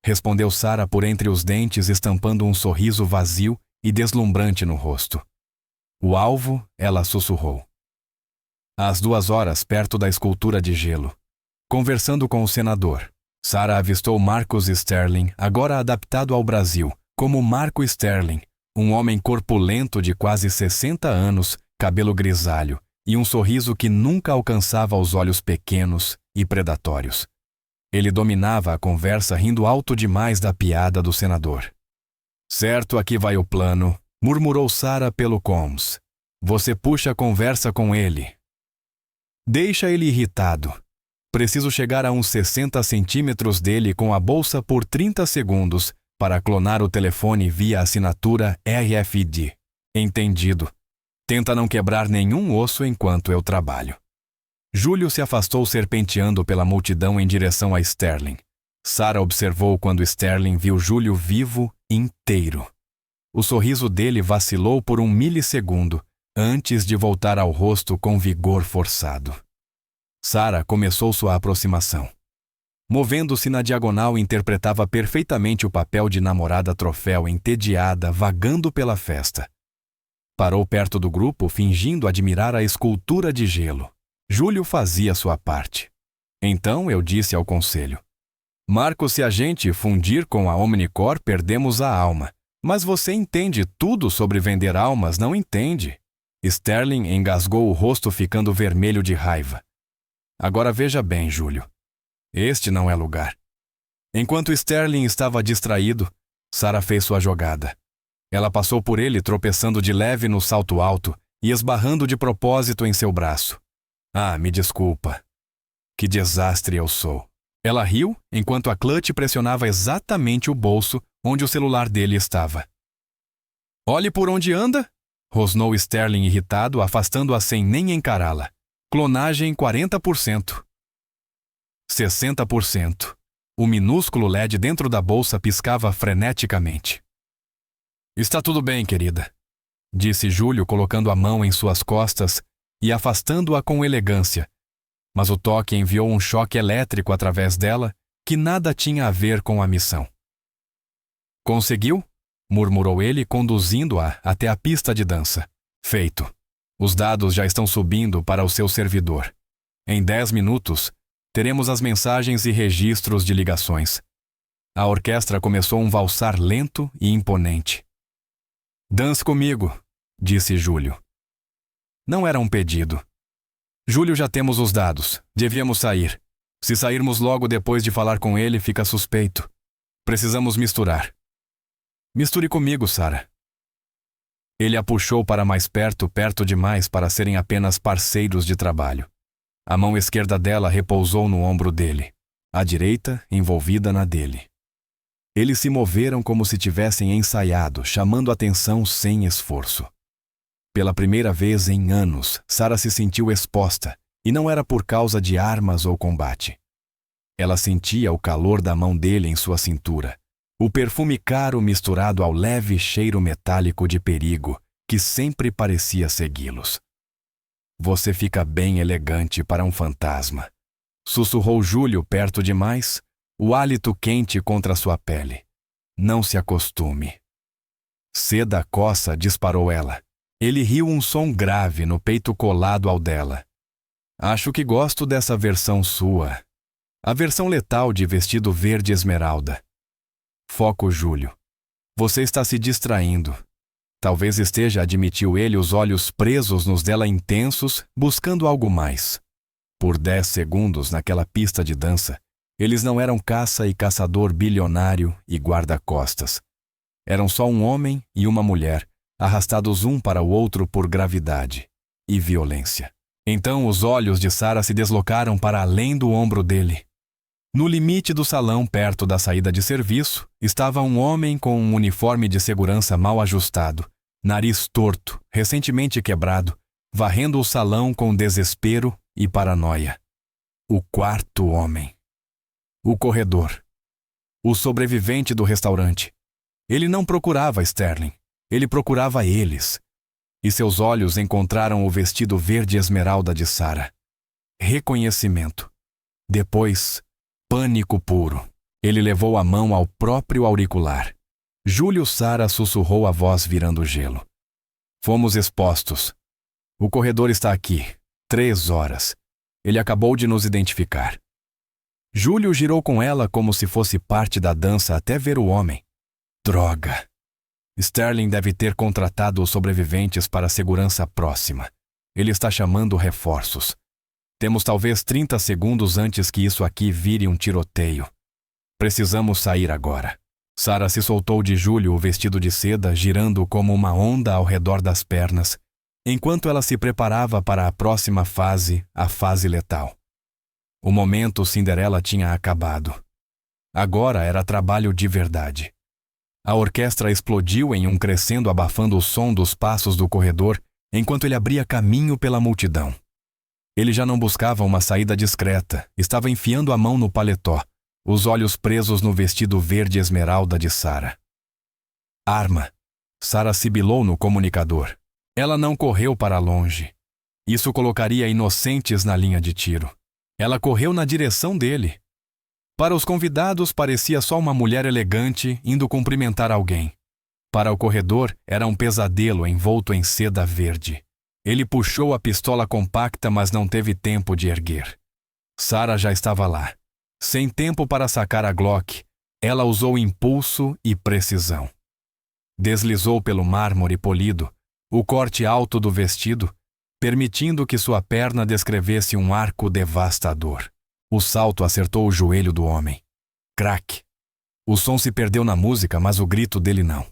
respondeu Sara por entre os dentes, estampando um sorriso vazio e deslumbrante no rosto. "O alvo", ela sussurrou. Às 2 horas, perto da escultura de gelo, conversando com o senador, Sara avistou Marcus Sterling, agora adaptado ao Brasil, como Marco Sterling, um homem corpulento de quase 60 anos, cabelo grisalho e um sorriso que nunca alcançava os olhos pequenos e predatórios. Ele dominava a conversa, rindo alto demais da piada do senador. "Certo, aqui vai o plano", murmurou Sara pelo comms. "Você puxa a conversa com ele. Deixa ele irritado. Preciso chegar a uns 60 centímetros dele com a bolsa por 30 segundos para clonar o telefone via assinatura RFID. Entendido. Tenta não quebrar nenhum osso enquanto eu trabalho." Júlio se afastou serpenteando pela multidão em direção a Sterling. Sara observou quando Sterling viu Júlio vivo inteiro. O sorriso dele vacilou por 1 milissegundo, antes de voltar ao rosto com vigor forçado. Sara começou sua aproximação. Movendo-se na diagonal, interpretava perfeitamente o papel de namorada troféu entediada, vagando pela festa. Parou perto do grupo, fingindo admirar a escultura de gelo. Júlio fazia sua parte. Então eu disse ao conselho: "Marco, se a gente fundir com a Omnicor, perdemos a alma. Mas você entende tudo sobre vender almas, não entende?" Sterling engasgou o rosto, ficando vermelho de raiva. "Agora veja bem, Júlio. Este não é lugar." Enquanto Sterling estava distraído, Sara fez sua jogada. Ela passou por ele, tropeçando de leve no salto alto e esbarrando de propósito em seu braço. "Ah, me desculpa. Que desastre eu sou." Ela riu enquanto a clutch pressionava exatamente o bolso onde o celular dele estava. "Olhe por onde anda", rosnou Sterling irritado, afastando-a sem nem encará-la. "Clonagem 40%. 60%. O minúsculo LED dentro da bolsa piscava freneticamente. "Está tudo bem, querida", disse Júlio, colocando a mão em suas costas e afastando-a com elegância, mas o toque enviou um choque elétrico através dela que nada tinha a ver com a missão. "Conseguiu?", murmurou ele, conduzindo-a até a pista de dança. "Feito. Os dados já estão subindo para o seu servidor. Em 10 minutos, teremos as mensagens e registros de ligações." A orquestra começou um valsar lento e imponente. "Dance comigo", disse Júlio. Não era um pedido. "Júlio, já temos os dados. Devíamos sair. Se sairmos logo depois de falar com ele, fica suspeito. Precisamos misturar." "Misture comigo, Sara." Ele a puxou para mais perto demais para serem apenas parceiros de trabalho. A mão esquerda dela repousou no ombro dele, a direita envolvida na dele. Eles se moveram como se tivessem ensaiado, chamando atenção sem esforço. Pela primeira vez em anos, Sara se sentiu exposta, e não era por causa de armas ou combate. Ela sentia o calor da mão dele em sua cintura, o perfume caro misturado ao leve cheiro metálico de perigo que sempre parecia segui-los. Você fica bem elegante para um fantasma, sussurrou Júlio perto demais, o hálito quente contra sua pele. Não se acostume. Seda coça, disparou ela. Ele riu um som grave no peito colado ao dela. Acho que gosto dessa versão sua. A versão letal de vestido verde esmeralda. Foco Júlio. Você está se distraindo. Talvez esteja, admitiu ele, os olhos presos nos dela intensos, buscando algo mais. Por 10 segundos naquela pista de dança, eles não eram caça e caçador bilionário e guarda-costas. Eram só um homem e uma mulher, arrastados um para o outro por gravidade e violência. Então os olhos de Sara se deslocaram para além do ombro dele. No limite do salão, perto da saída de serviço, estava um homem com um uniforme de segurança mal ajustado, nariz torto, recentemente quebrado, varrendo o salão com desespero e paranoia. O quarto homem. O corredor. O sobrevivente do restaurante. Ele não procurava Sterling. Ele procurava eles. E seus olhos encontraram o vestido verde esmeralda de Sara. Reconhecimento. Depois, pânico puro. Ele levou a mão ao próprio auricular. Júlio Sara sussurrou a voz virando gelo. Fomos expostos. O corredor está aqui. 3 horas. Ele acabou de nos identificar. Júlio girou com ela como se fosse parte da dança até ver o homem. Droga! Sterling deve ter contratado os sobreviventes para a segurança próxima. Ele está chamando reforços. Temos talvez 30 segundos antes que isso aqui vire um tiroteio. Precisamos sair agora. Sara se soltou de Júlio o vestido de seda, girando como uma onda ao redor das pernas, enquanto ela se preparava para a próxima fase, a fase letal. O momento Cinderela tinha acabado. Agora era trabalho de verdade. A orquestra explodiu em um crescendo, abafando o som dos passos do corredor, enquanto ele abria caminho pela multidão. Ele já não buscava uma saída discreta, estava enfiando a mão no paletó, os olhos presos no vestido verde esmeralda de Sara. Arma. Sara sibilou no comunicador. Ela não correu para longe. Isso colocaria inocentes na linha de tiro. Ela correu na direção dele. Para os convidados, parecia só uma mulher elegante indo cumprimentar alguém. Para o corredor, era um pesadelo envolto em seda verde. Ele puxou a pistola compacta, mas não teve tempo de erguer. Sara já estava lá. Sem tempo para sacar a Glock, ela usou impulso e precisão. Deslizou pelo mármore polido, o corte alto do vestido, permitindo que sua perna descrevesse um arco devastador. O salto acertou o joelho do homem. Crack! O som se perdeu na música, mas o grito dele não.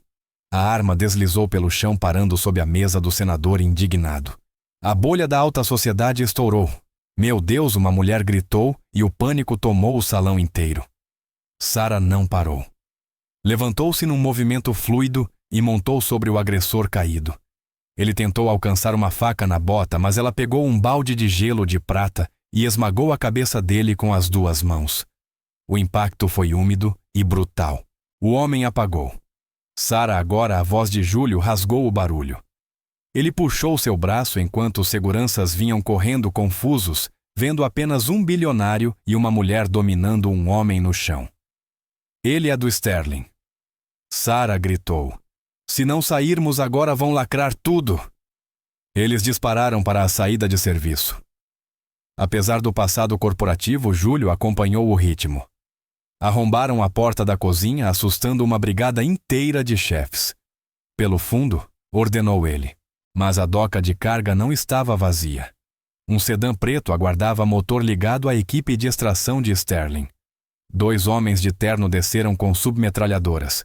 A arma deslizou pelo chão, parando sob a mesa do senador indignado. A bolha da alta sociedade estourou. Meu Deus, uma mulher gritou e o pânico tomou o salão inteiro. Sara não parou. Levantou-se num movimento fluido e montou sobre o agressor caído. Ele tentou alcançar uma faca na bota, mas ela pegou um balde de gelo de prata e esmagou a cabeça dele com as 2 mãos. O impacto foi úmido e brutal. O homem apagou. Sara, agora a voz de Júlio, rasgou o barulho. Ele puxou seu braço enquanto os seguranças vinham correndo confusos, vendo apenas um bilionário e uma mulher dominando um homem no chão. Ele é do Sterling. Sara gritou. Se não sairmos agora, vão lacrar tudo. Eles dispararam para a saída de serviço. Apesar do passado corporativo, Júlio acompanhou o ritmo. Arrombaram a porta da cozinha, assustando uma brigada inteira de chefes. Pelo fundo, ordenou ele. Mas a doca de carga não estava vazia. Um sedã preto aguardava motor ligado à equipe de extração de Sterling. 2 homens de terno desceram com submetralhadoras.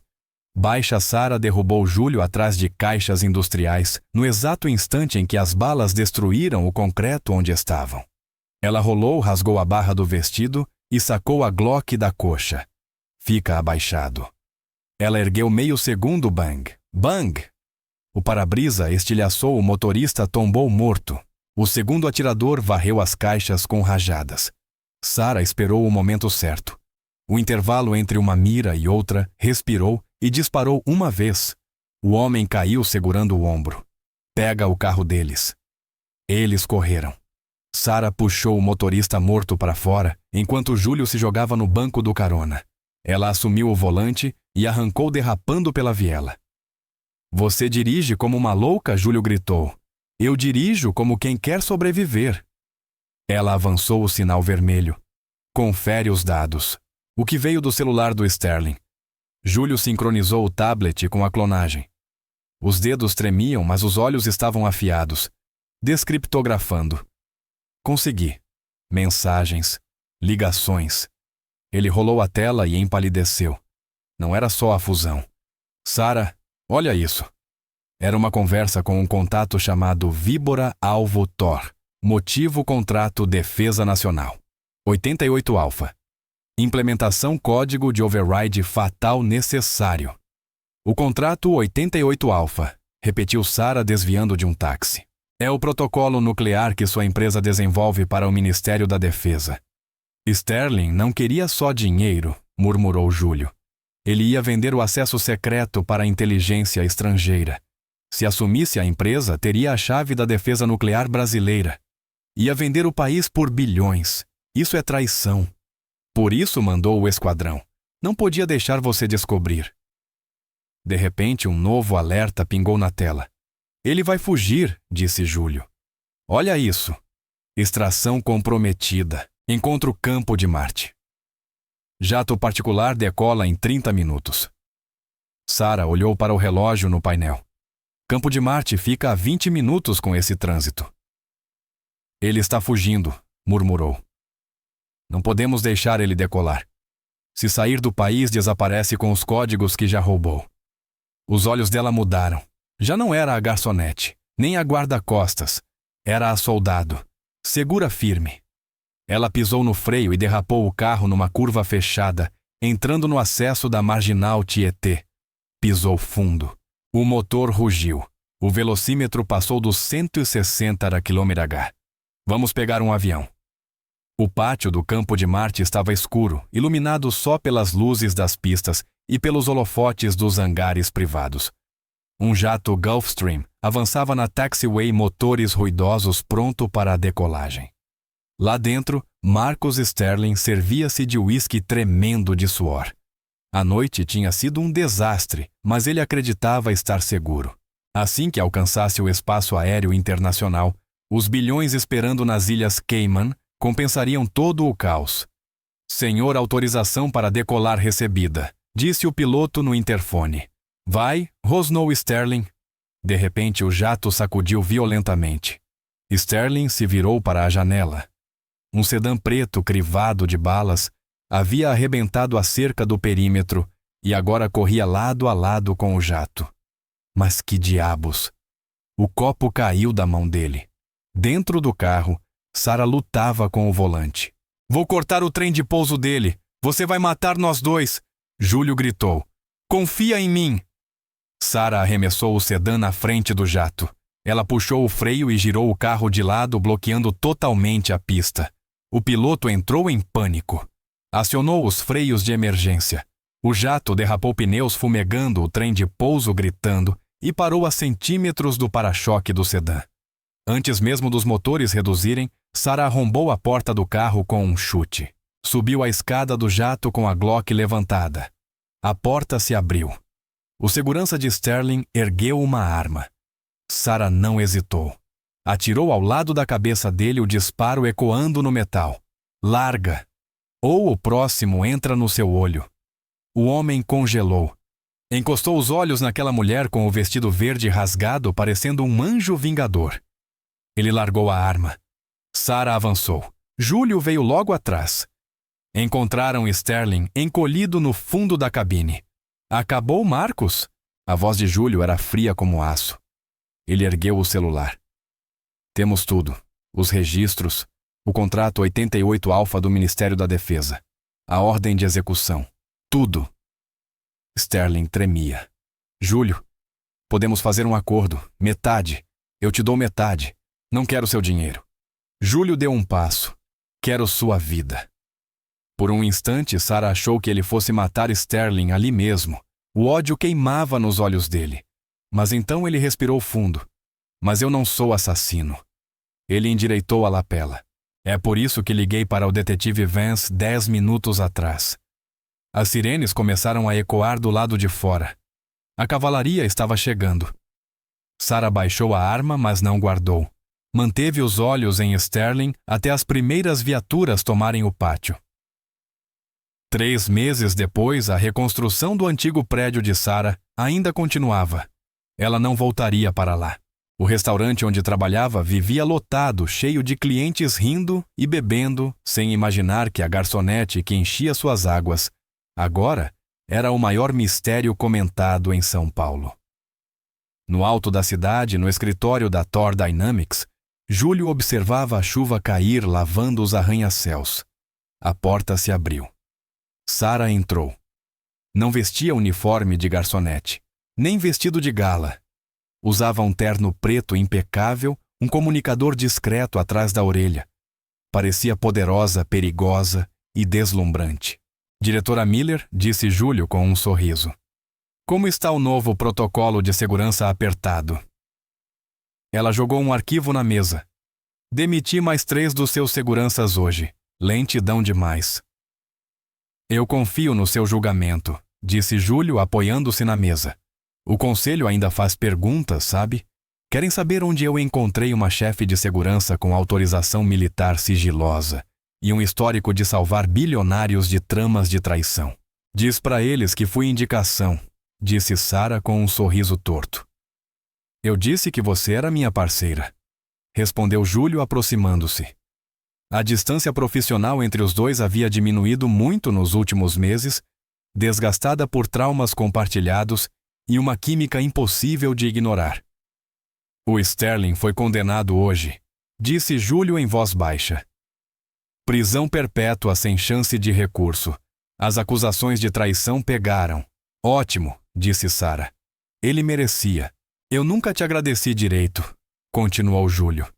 Baixa Sara derrubou Júlio atrás de caixas industriais, no exato instante em que as balas destruíram o concreto onde estavam. Ela rolou, rasgou a barra do vestido e sacou a Glock da coxa. Fica abaixado. Ela ergueu meio segundo, bang, bang. O para-brisa estilhaçou, o motorista tombou morto. O segundo atirador varreu as caixas com rajadas. Sarah esperou o momento certo. O intervalo entre uma mira e outra, respirou e disparou uma vez. O homem caiu segurando o ombro. Pega o carro deles. Eles correram. Sarah puxou o motorista morto para fora, enquanto Júlio se jogava no banco do carona. Ela assumiu o volante e arrancou derrapando pela viela. Você dirige como uma louca, Júlio gritou. Eu dirijo como quem quer sobreviver. Ela avançou o sinal vermelho. Confere os dados. O que veio do celular do Sterling. Júlio sincronizou o tablet com a clonagem. Os dedos tremiam, mas os olhos estavam afiados. Descriptografando. Consegui. Mensagens. Ligações. Ele rolou a tela e empalideceu. Não era só a fusão. Sarah, olha isso. Era uma conversa com um contato chamado Víbora Alvo Thor. Motivo contrato Defesa Nacional. 88 Alpha. Implementação código de override fatal necessário. O contrato 88 Alpha, repetiu Sarah desviando de um táxi. É o protocolo nuclear que sua empresa desenvolve para o Ministério da Defesa. Sterling não queria só dinheiro, murmurou Júlio. Ele ia vender o acesso secreto para a inteligência estrangeira. Se assumisse a empresa, teria a chave da defesa nuclear brasileira. Ia vender o país por bilhões. Isso é traição. Por isso mandou o esquadrão. Não podia deixar você descobrir. De repente, um novo alerta pingou na tela. Ele vai fugir, disse Júlio. Olha isso. Extração comprometida. Encontro campo de Marte. Jato particular decola em 30 minutos. Sarah olhou para o relógio no painel. Campo de Marte fica a 20 minutos com esse trânsito. Ele está fugindo, murmurou. Não podemos deixar ele decolar. Se sair do país, desaparece com os códigos que já roubou. Os olhos dela mudaram. Já não era a garçonete, nem a guarda-costas. Era a soldado. Segura firme. Ela pisou no freio e derrapou o carro numa curva fechada, entrando no acesso da marginal Tietê. Pisou fundo. O motor rugiu. O velocímetro passou dos 160 km/h. Vamos pegar um avião. O pátio do campo de Marte estava escuro, iluminado só pelas luzes das pistas e pelos holofotes dos hangares privados. Um jato Gulfstream avançava na taxiway, motores ruidosos pronto para a decolagem. Lá dentro, Marcus Sterling servia-se de uísque tremendo de suor. A noite tinha sido um desastre, mas ele acreditava estar seguro. Assim que alcançasse o espaço aéreo internacional, os bilhões esperando nas ilhas Cayman compensariam todo o caos. Senhor, autorização para decolar recebida, disse o piloto no interfone. Vai, rosnou Sterling. De repente o jato sacudiu violentamente. Sterling se virou para a janela. Um sedã preto crivado de balas havia arrebentado a cerca do perímetro e agora corria lado a lado com o jato. Mas que diabos! O copo caiu da mão dele. Dentro do carro, Sarah lutava com o volante. Vou cortar o trem de pouso dele. Você vai matar nós dois. Júlio gritou. Confia em mim. Sarah arremessou o sedã na frente do jato. Ela puxou o freio e girou o carro de lado, bloqueando totalmente a pista. O piloto entrou em pânico. Acionou os freios de emergência. O jato derrapou pneus, fumegando o trem de pouso, gritando, e parou a centímetros do para-choque do sedã. Antes mesmo dos motores reduzirem, Sarah arrombou a porta do carro com um chute. Subiu a escada do jato com a Glock levantada. A porta se abriu. O segurança de Sterling ergueu uma arma. Sarah não hesitou. Atirou ao lado da cabeça dele, o disparo ecoando no metal. Larga! Ou o próximo entra no seu olho. O homem congelou. Encostou os olhos naquela mulher com o vestido verde rasgado, parecendo um anjo vingador. Ele largou a arma. Sarah avançou. Júlio veio logo atrás. Encontraram Sterling encolhido no fundo da cabine. Acabou, Marcos? A voz de Júlio era fria como aço. Ele ergueu o celular. Temos tudo. Os registros, o contrato 88 Alpha do Ministério da Defesa, a ordem de execução. Tudo. Sterling tremia. Júlio, Podemos fazer um acordo. Metade. Eu te dou metade. Não quero seu dinheiro. Júlio deu um passo. Quero sua vida. Por um instante, Sarah achou que ele fosse matar Sterling ali mesmo. O ódio queimava nos olhos dele. Mas então ele respirou fundo. Mas eu não sou assassino. Ele endireitou a lapela. É por isso que liguei para o detetive Vance 10 minutos atrás. As sirenes começaram a ecoar do lado de fora. A cavalaria estava chegando. Sarah baixou a arma, mas não guardou. Manteve os olhos em Sterling até as primeiras viaturas tomarem o pátio. 3 meses depois, a reconstrução do antigo prédio de Sarah ainda continuava. Ela não voltaria para lá. O restaurante onde trabalhava vivia lotado, cheio de clientes rindo e bebendo, sem imaginar que a garçonete que enchia suas águas agora era o maior mistério comentado em São Paulo. No alto da cidade, no escritório da Thor Dynamics, Júlio observava a chuva cair lavando os arranha-céus. A porta se abriu. Sarah entrou. Não vestia uniforme de garçonete, nem vestido de gala. Usava um terno preto impecável, um comunicador discreto atrás da orelha. Parecia poderosa, perigosa e deslumbrante. Diretora Miller, disse Júlio com um sorriso. Como está o novo protocolo de segurança apertado? Ela jogou um arquivo na mesa. Demiti mais 3 dos seus seguranças hoje. Lentidão demais. Eu confio no seu julgamento, disse Júlio apoiando-se na mesa. O conselho ainda faz perguntas, sabe? Querem saber onde eu encontrei uma chefe de segurança com autorização militar sigilosa e um histórico de salvar bilionários de tramas de traição. Diz para eles que fui indicação, disse Sarah com um sorriso torto. Eu disse que você era minha parceira, respondeu Júlio aproximando-se. A distância profissional entre os dois havia diminuído muito nos últimos meses, desgastada por traumas compartilhados e uma química impossível de ignorar. O Sterling foi condenado hoje, disse Júlio em voz baixa. Prisão perpétua sem chance de recurso. As acusações de traição pegaram. Ótimo, disse Sarah. Ele merecia. Eu nunca te agradeci direito, continuou Júlio.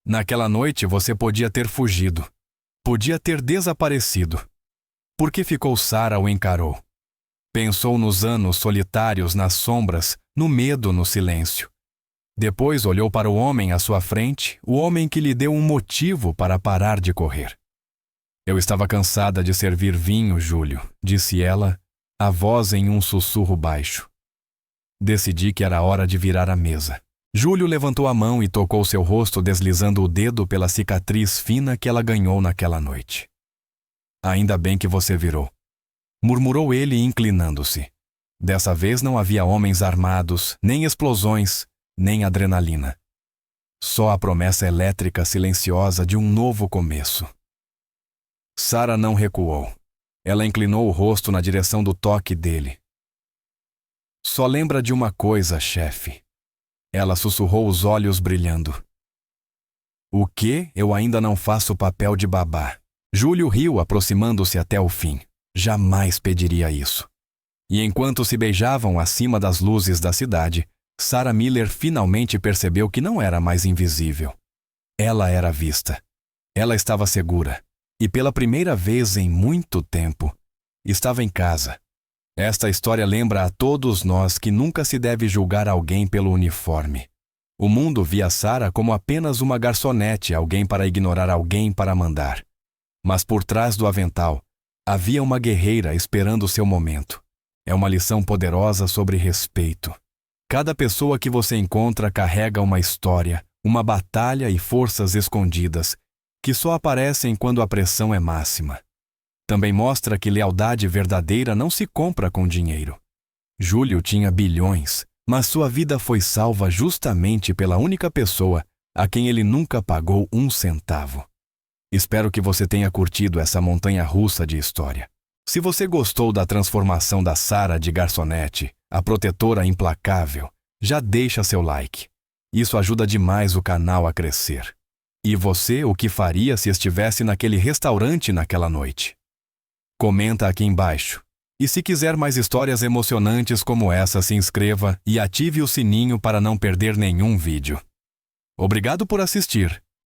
Naquela noite você podia ter fugido. Podia ter desaparecido. Por que ficou Sarah o encarou? Pensou nos anos solitários nas sombras, no medo, no silêncio. Depois olhou para o homem à sua frente, o homem que lhe deu um motivo para parar de correr. Eu estava cansada de servir vinho, Júlio, disse ela, a voz em um sussurro baixo. Decidi que era hora de virar a mesa. Júlio levantou a mão e tocou seu rosto deslizando o dedo pela cicatriz fina que ela ganhou naquela noite. Ainda bem que você virou, murmurou ele inclinando-se. Dessa vez não havia homens armados, nem explosões, nem adrenalina. Só a promessa elétrica silenciosa de um novo começo. Sarah não recuou. Ela inclinou o rosto na direção do toque dele. Só lembra de uma coisa, chefe. Ela sussurrou, os olhos brilhando. O quê? Eu ainda não faço o papel de babá. Júlio riu, aproximando-se até o fim. Jamais pediria isso. E enquanto se beijavam acima das luzes da cidade, Sarah Miller finalmente percebeu que não era mais invisível. Ela era vista. Ela estava segura. E pela primeira vez em muito tempo, estava em casa. Esta história lembra a todos nós que nunca se deve julgar alguém pelo uniforme. O mundo via Sarah como apenas uma garçonete, alguém para ignorar, alguém para mandar. Mas por trás do avental, havia uma guerreira esperando seu momento. É uma lição poderosa sobre respeito. Cada pessoa que você encontra carrega uma história, uma batalha e forças escondidas, que só aparecem quando a pressão é máxima. Também mostra que lealdade verdadeira não se compra com dinheiro. Júlio tinha bilhões, mas sua vida foi salva justamente pela única pessoa a quem ele nunca pagou um centavo. Espero que você tenha curtido essa montanha-russa de história. Se você gostou da transformação da Sarah de garçonete, a protetora implacável, já deixa seu like. Isso ajuda demais o canal a crescer. E você, o que faria se estivesse naquele restaurante naquela noite? Comenta aqui embaixo. E se quiser mais histórias emocionantes como essa, se inscreva e ative o sininho para não perder nenhum vídeo. Obrigado por assistir.